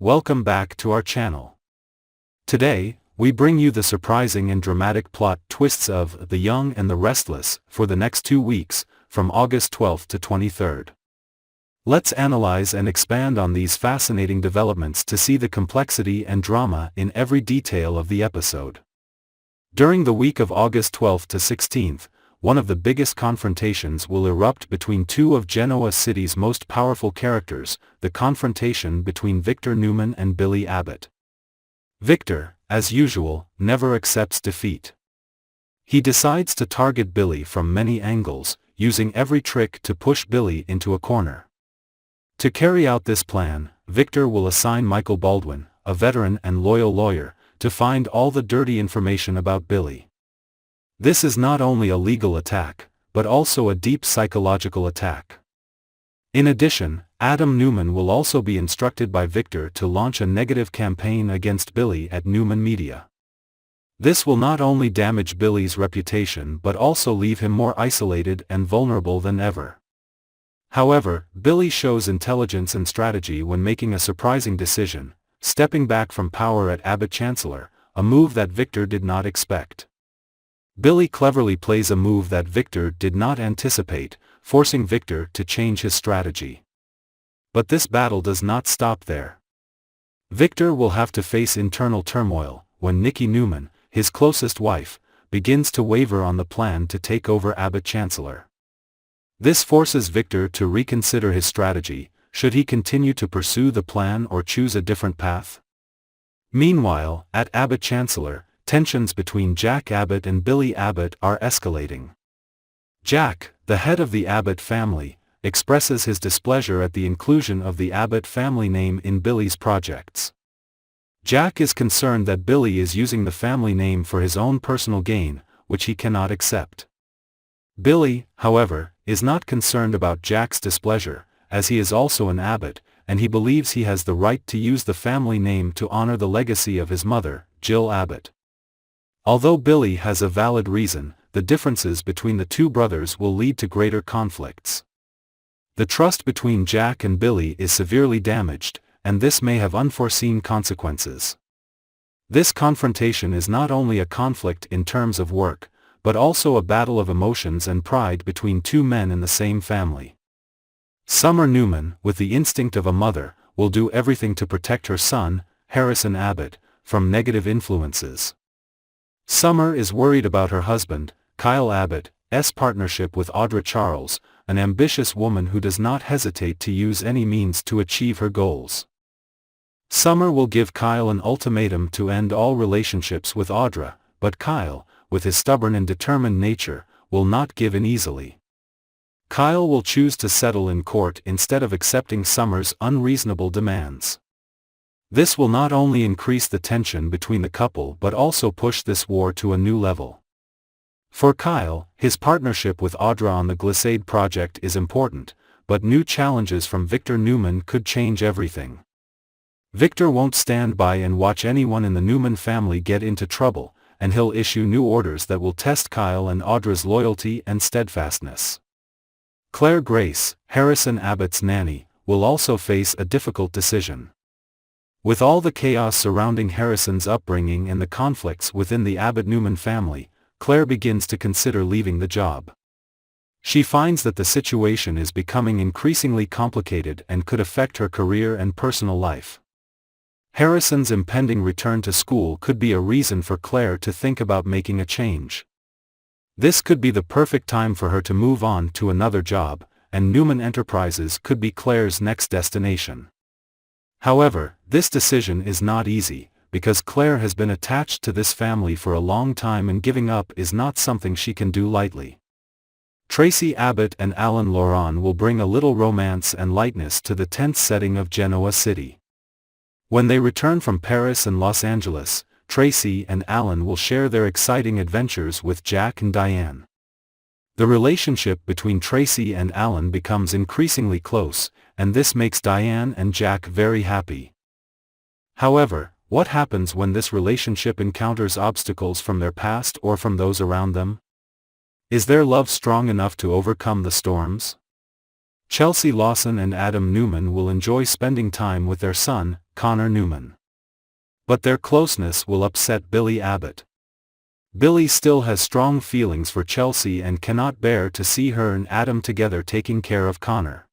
welcome back to our channel. Today, we bring you the surprising and dramatic plot twists of The Young and the Restless for the next 2 weeks, from August 12th to 23rd. Let's analyze and expand on these fascinating developments to see the complexity and drama in every detail of the episode. During the week of August 12th to 16th, one of the biggest confrontations will erupt between two of Genoa City's most powerful characters, the confrontation between Victor Newman and Billy Abbott. Victor, as usual, never accepts defeat. He decides to target Billy from many angles, using every trick to push Billy into a corner. To carry out this plan, Victor will assign Michael Baldwin, a veteran and loyal lawyer, to find all the dirty information about Billy. This is not only a legal attack, but also a deep psychological attack. In addition, Adam Newman will also be instructed by Victor to launch a negative campaign against Billy at Newman Media. This will not only damage Billy's reputation but also leave him more isolated and vulnerable than ever. However, Billy shows intelligence and strategy when making a surprising decision, stepping back from power at Abbott Chancellor, a move that Victor did not expect. Billy cleverly plays a move that Victor did not anticipate, forcing Victor to change his strategy. But this battle does not stop there. Victor will have to face internal turmoil when Nikki Newman, his closest wife, begins to waver on the plan to take over Abbott Chancellor. This forces Victor to reconsider his strategy. Should he continue to pursue the plan or choose a different path? Meanwhile, at Abbott Chancellor, tensions between Jack Abbott and Billy Abbott are escalating. Jack, the head of the Abbott family, expresses his displeasure at the inclusion of the Abbott family name in Billy's projects. Jack is concerned that Billy is using the family name for his own personal gain, which he cannot accept. Billy, however, is not concerned about Jack's displeasure, as he is also an Abbott, and he believes he has the right to use the family name to honor the legacy of his mother, Jill Abbott. Although Billy has a valid reason, the differences between the two brothers will lead to greater conflicts. The trust between Jack and Billy is severely damaged, and this may have unforeseen consequences. This confrontation is not only a conflict in terms of work, but also a battle of emotions and pride between two men in the same family. Summer Newman, with the instinct of a mother, will do everything to protect her son, Harrison Abbott, from negative influences. Summer is worried about her husband, Kyle Abbott's partnership with Audra Charles, an ambitious woman who does not hesitate to use any means to achieve her goals. Summer will give Kyle an ultimatum to end all relationships with Audra, but Kyle, with his stubborn and determined nature, will not give in easily. Kyle will choose to settle in court instead of accepting Summer's unreasonable demands. This will not only increase the tension between the couple but also push this war to a new level. For Kyle, his partnership with Audra on the Glissade project is important, but new challenges from Victor Newman could change everything. Victor won't stand by and watch anyone in the Newman family get into trouble, and he'll issue new orders that will test Kyle and Audra's loyalty and steadfastness. Claire Grace, Harrison Abbott's nanny, will also face a difficult decision. With all the chaos surrounding Harrison's upbringing and the conflicts within the Abbott-Newman family, Claire begins to consider leaving the job. She finds that the situation is becoming increasingly complicated and could affect her career and personal life. Harrison's impending return to school could be a reason for Claire to think about making a change. This could be the perfect time for her to move on to another job, and Newman Enterprises could be Claire's next destination. However, this decision is not easy, because Claire has been attached to this family for a long time and giving up is not something she can do lightly. Tracy Abbott and Alan Loran will bring a little romance and lightness to the tense setting of Genoa City. When they return from Paris and Los Angeles, Tracy and Alan will share their exciting adventures with Jack and Diane. The relationship between Tracy and Alan becomes increasingly close, and this makes Diane and Jack very happy. However, what happens when this relationship encounters obstacles from their past or from those around them? Is their love strong enough to overcome the storms? Chelsea Lawson and Adam Newman will enjoy spending time with their son, Connor Newman. But their closeness will upset Billy Abbott. Billy still has strong feelings for Chelsea and cannot bear to see her and Adam together taking care of Connor.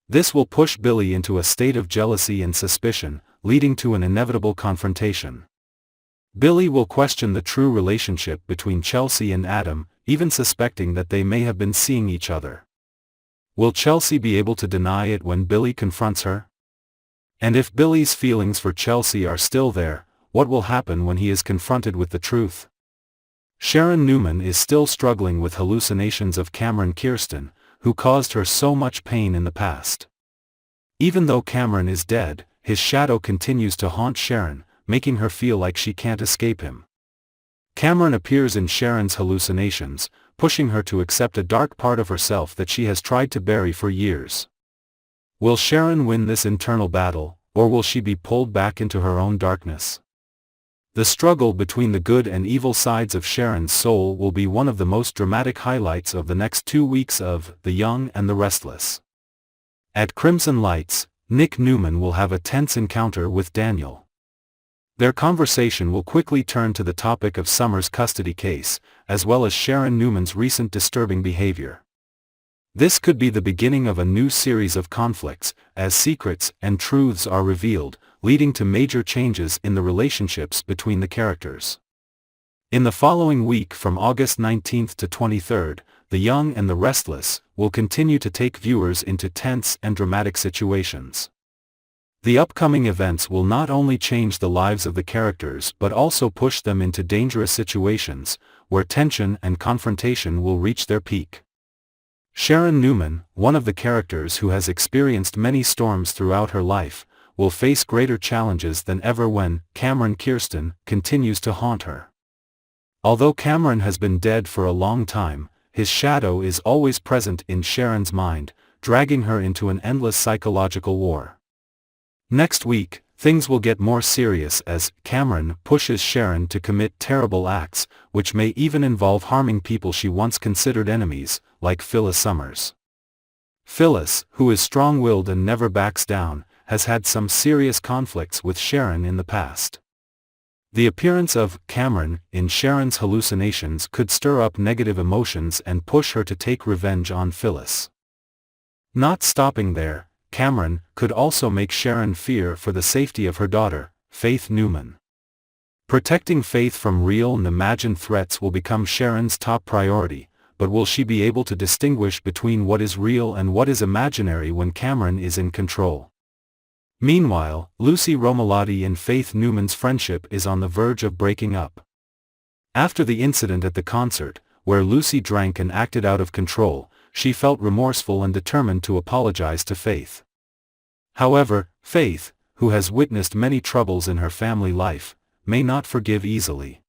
This will push Billy into a state of jealousy and suspicion, leading to an inevitable confrontation. Billy will question the true relationship between Chelsea and Adam, even suspecting that they may have been seeing each other. Will Chelsea be able to deny it when Billy confronts her? And if Billy's feelings for Chelsea are still there, what will happen when he is confronted with the truth? Sharon Newman is still struggling with hallucinations of Cameron Kirsten, who caused her so much pain in the past. Even though Cameron is dead, his shadow continues to haunt Sharon, making her feel like she can't escape him. Cameron appears in Sharon's hallucinations, pushing her to accept a dark part of herself that she has tried to bury for years. Will Sharon win this internal battle, or will she be pulled back into her own darkness? The struggle between the good and evil sides of Sharon's soul will be one of the most dramatic highlights of the next 2 weeks of The Young and the Restless. At Crimson Lights, Nick Newman will have a tense encounter with Daniel. Their conversation will quickly turn to the topic of Summer's custody case, as well as Sharon Newman's recent disturbing behavior. This could be the beginning of a new series of conflicts, as secrets and truths are revealed, leading to major changes in the relationships between the characters. In the following week from August 19th to 23rd, The Young and the Restless will continue to take viewers into tense and dramatic situations. The upcoming events will not only change the lives of the characters but also push them into dangerous situations, where tension and confrontation will reach their peak. Sharon Newman, one of the characters who has experienced many storms throughout her life, will face greater challenges than ever when Cameron Kirsten continues to haunt her. Although Cameron has been dead for a long time, his shadow is always present in Sharon's mind, dragging her into an endless psychological war. Next week, things will get more serious as Cameron pushes Sharon to commit terrible acts, which may even involve harming people she once considered enemies, like Phyllis Summers. Phyllis, who is strong-willed and never backs down, has had some serious conflicts with Sharon in the past. The appearance of Cameron in Sharon's hallucinations could stir up negative emotions and push her to take revenge on Phyllis. Not stopping there, Cameron could also make Sharon fear for the safety of her daughter, Faith Newman. Protecting Faith from real and imagined threats will become Sharon's top priority, but will she be able to distinguish between what is real and what is imaginary when Cameron is in control? Meanwhile, Lucy Romalotti and Faith Newman's friendship is on the verge of breaking up. After the incident at the concert, where Lucy drank and acted out of control, she felt remorseful and determined to apologize to Faith. However, Faith, who has witnessed many troubles in her family life, may not forgive easily.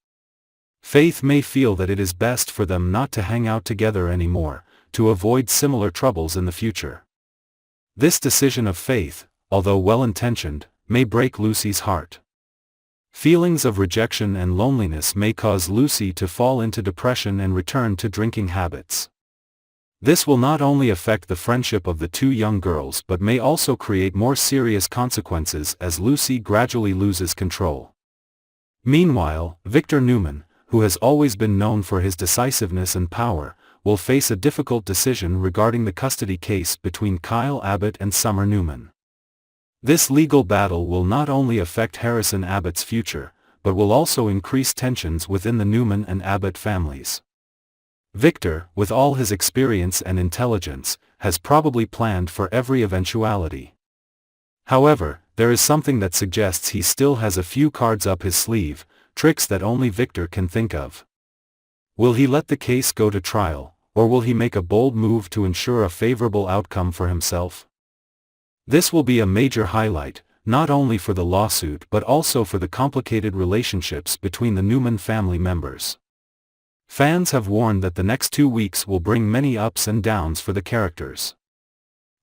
Faith may feel that it is best for them not to hang out together anymore, to avoid similar troubles in the future. This decision of Faith, although well-intentioned, may break Lucy's heart. Feelings of rejection and loneliness may cause Lucy to fall into depression and return to drinking habits. This will not only affect the friendship of the two young girls but may also create more serious consequences as Lucy gradually loses control. Meanwhile, Victor Newman, who has always been known for his decisiveness and power, will face a difficult decision regarding the custody case between Kyle Abbott and Summer Newman. This legal battle will not only affect Harrison Abbott's future, but will also increase tensions within the Newman and Abbott families. Victor, with all his experience and intelligence, has probably planned for every eventuality. However, there is something that suggests he still has a few cards up his sleeve, tricks that only Victor can think of. Will he let the case go to trial, or will he make a bold move to ensure a favorable outcome for himself? This will be a major highlight, not only for the lawsuit but also for the complicated relationships between the Newman family members. Fans have warned that the next 2 weeks will bring many ups and downs for the characters.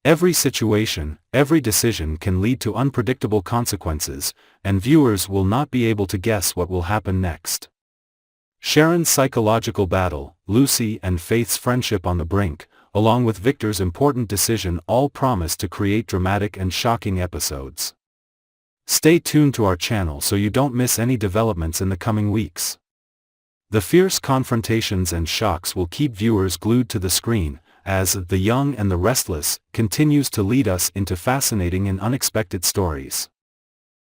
Every situation, every decision can lead to unpredictable consequences, and viewers will not be able to guess what will happen next. Sharon's psychological battle, Lucy and Faith's friendship on the brink, along with Victor's important decision all promise to create dramatic and shocking episodes. Stay tuned to our channel so you don't miss any developments in the coming weeks. The fierce confrontations and shocks will keep viewers glued to the screen, as The Young and the Restless continues to lead us into fascinating and unexpected stories.